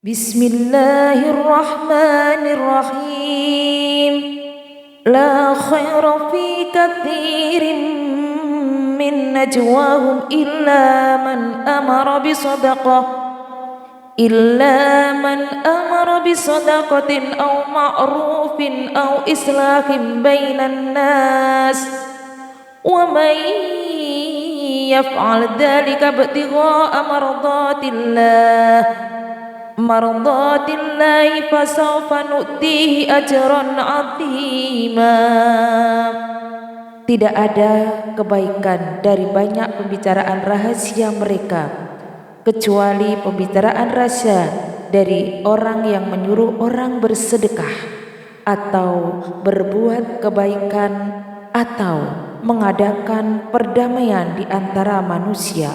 Bismillahirrahmanirrahim. La khaira fi katsirin min najwahum illa man amara bi sadaqatin aw ma'rufin aw islahin bainan nas wa man yaf'al dzalika ibtigha'a mardatillahi fasawfa nu'tihi ajran 'azima. Tidak ada kebaikan dari banyak pembicaraan rahasia mereka kecuali pembicaraan rahasia dari orang yang menyuruh orang bersedekah atau berbuat kebaikan atau mengadakan perdamaian di antara manusia.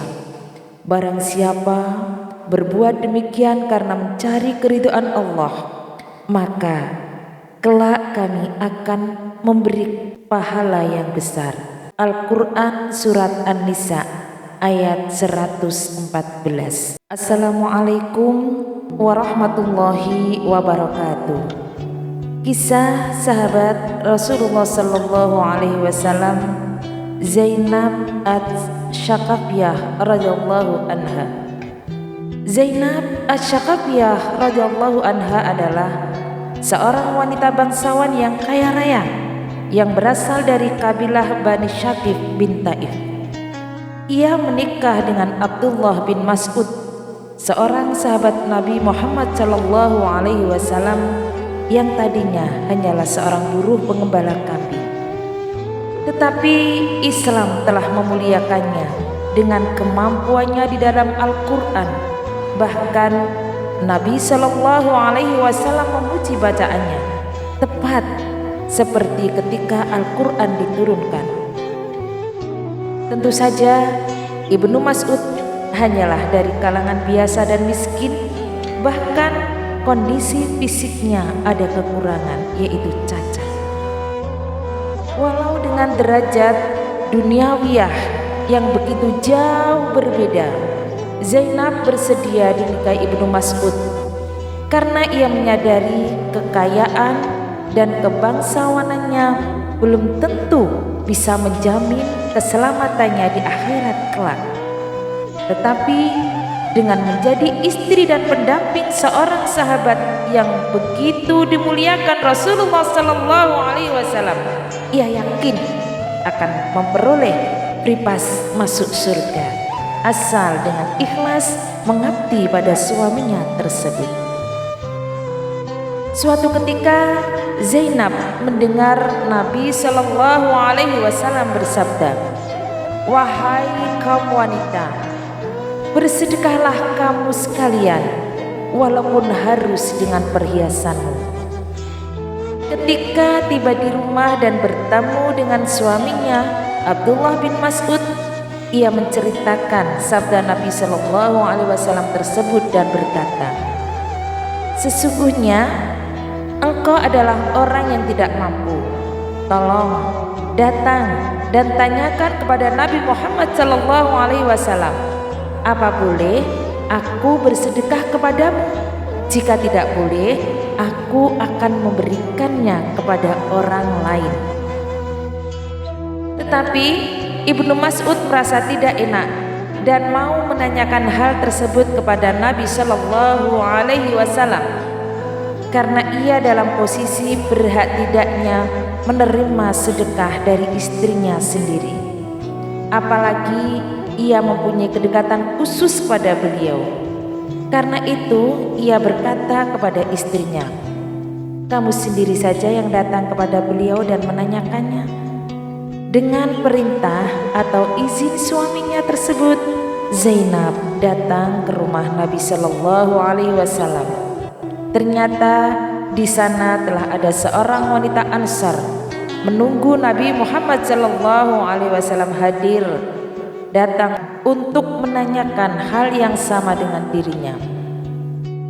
Barang siapa berbuat demikian karena mencari keridhaan Allah, maka kelak kami akan memberi pahala yang besar. Al-Quran Surat An-Nisa ayat 114. Assalamualaikum warahmatullahi wabarakatuh. Kisah sahabat Rasulullah sallallahu alaihi wasallam Zainab Asy-Syaqafiyah radhiyallahu anha. Zainab Asy-Syaqafiyah radhiyallahu anha adalah seorang wanita bangsawan yang kaya raya yang berasal dari kabilah Bani Syaqif bin Taif. Ia menikah dengan Abdullah bin Mas'ud, seorang sahabat Nabi Muhammad sallallahu alaihi wasallam yang tadinya hanyalah seorang buruh pengembala kambing. Tetapi Islam telah memuliakannya dengan kemampuannya di dalam Al-Quran. Bahkan Nabi Shallallahu Alaihi Wasallam memuji bacaannya, tepat seperti ketika Al-Quran diturunkan. Tentu saja Ibnu Mas'ud hanyalah dari kalangan biasa dan miskin, bahkan kondisi fisiknya ada kekurangan, yaitu cacat. Walau dengan derajat duniawiyah yang begitu jauh berbeda, Zainab bersedia dinikahi Ibnu Mas'ud karena ia menyadari kekayaan dan kebangsawanannya belum tentu bisa menjamin keselamatannya di akhirat kelak. Tetapi dengan menjadi istri dan pendamping seorang sahabat yang begitu dimuliakan Rasulullah sallallahu alaihi wasallam, ia yakin akan memperoleh pripas masuk surga asal dengan ikhlas mengabdi pada suaminya tersebut. Suatu ketika Zainab mendengar Nabi sallallahu alaihi wasallam bersabda, "Wahai kaum wanita, bersedekahlah kamu sekalian walaupun harus dengan perhiasanmu." Ketika tiba di rumah dan bertemu dengan suaminya Abdullah bin Mas'ud, ia menceritakan sabda Nabi Shallallahu Alaihi Wasallam tersebut dan berkata, "Sesungguhnya engkau adalah orang yang tidak mampu. Tolong datang dan tanyakan kepada Nabi Muhammad Shallallahu Alaihi Wasallam, apa boleh aku bersedekah kepadamu? Jika tidak boleh, aku akan memberikannya kepada orang lain." Tetapi Ibnu Mas'ud merasa tidak enak dan mau menanyakan hal tersebut kepada Nabi Shallallahu Alaihi Wasallam karena ia dalam posisi berhak tidaknya menerima sedekah dari istrinya sendiri. Apalagi ia mempunyai kedekatan khusus pada beliau. Karena itu ia berkata kepada istrinya, "Kamu sendiri saja yang datang kepada beliau dan menanyakannya." Dengan perintah atau izin suaminya tersebut, Zainab datang ke rumah Nabi Shallallahu Alaihi Wasallam. Ternyata di sana telah ada seorang wanita Ansar menunggu Nabi Muhammad Shallallahu Alaihi Wasallam hadir, datang untuk menanyakan hal yang sama dengan dirinya.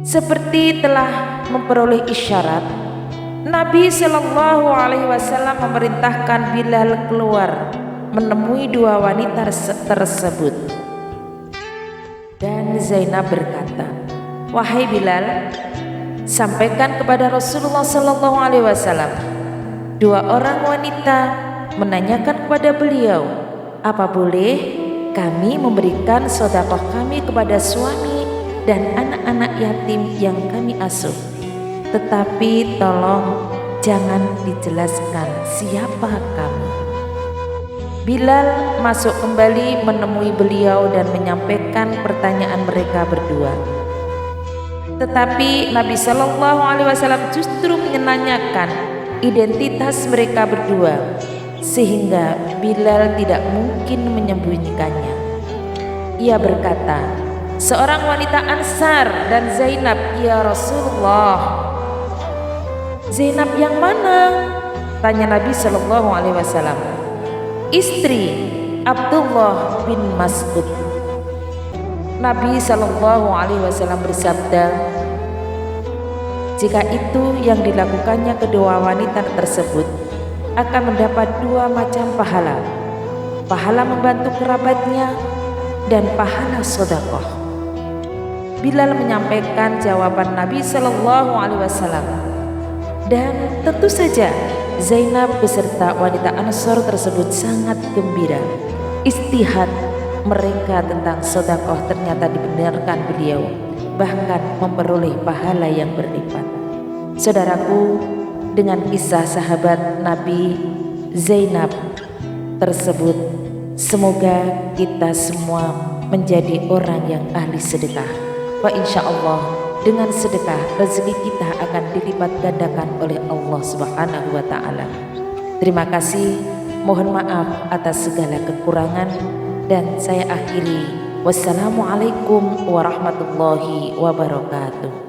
Seperti telah memperoleh isyarat, Nabi Shallallahu Alaihi Wasallam memerintahkan Bilal keluar menemui dua wanita tersebut. Dan Zainab berkata, "Wahai Bilal, sampaikan kepada Rasulullah sallallahu alaihi wasallam, dua orang wanita menanyakan kepada beliau, apa boleh kami memberikan sedekah kami kepada suami dan anak-anak yatim yang kami asuh. Tetapi tolong jangan dijelaskan siapa kami." Bilal masuk kembali menemui beliau dan menyampaikan pertanyaan mereka berdua. Tetapi Nabi Shallallahu Alaihi Wasallam justru menanyakan identitas mereka berdua, sehingga Bilal tidak mungkin menyembunyikannya. Ia berkata, "Seorang wanita Ansar dan Zainab, ya Rasulullah." "Zainab yang mana?" tanya Nabi Shallallahu Alaihi Wasallam. "Istri Abdullah bin Mas'ud." Nabi Shallallahu Alaihi Wasallam bersabda, "Jika itu yang dilakukannya kedua wanita tersebut akan mendapat dua macam pahala, pahala membantu kerabatnya dan pahala sedekah." Bilal menyampaikan jawaban Nabi Shallallahu Alaihi Wasallam, dan tentu saja Zainab beserta wanita Ansor tersebut sangat gembira. Istihad mereka tentang sedekah ternyata dibenarkan beliau, bahkan memperoleh pahala yang berlipat. Saudaraku, dengan kisah sahabat Nabi Zainab tersebut, semoga kita semua menjadi orang yang ahli sedekah. Wa insya Allah dengan sedekah rezeki kita akan dilipat gandakan oleh Allah Subhanahu wa Ta'ala. Terima kasih, mohon maaf atas segala kekurangan, dan saya akhiri. Wassalamualaikum warahmatullahi wabarakatuh.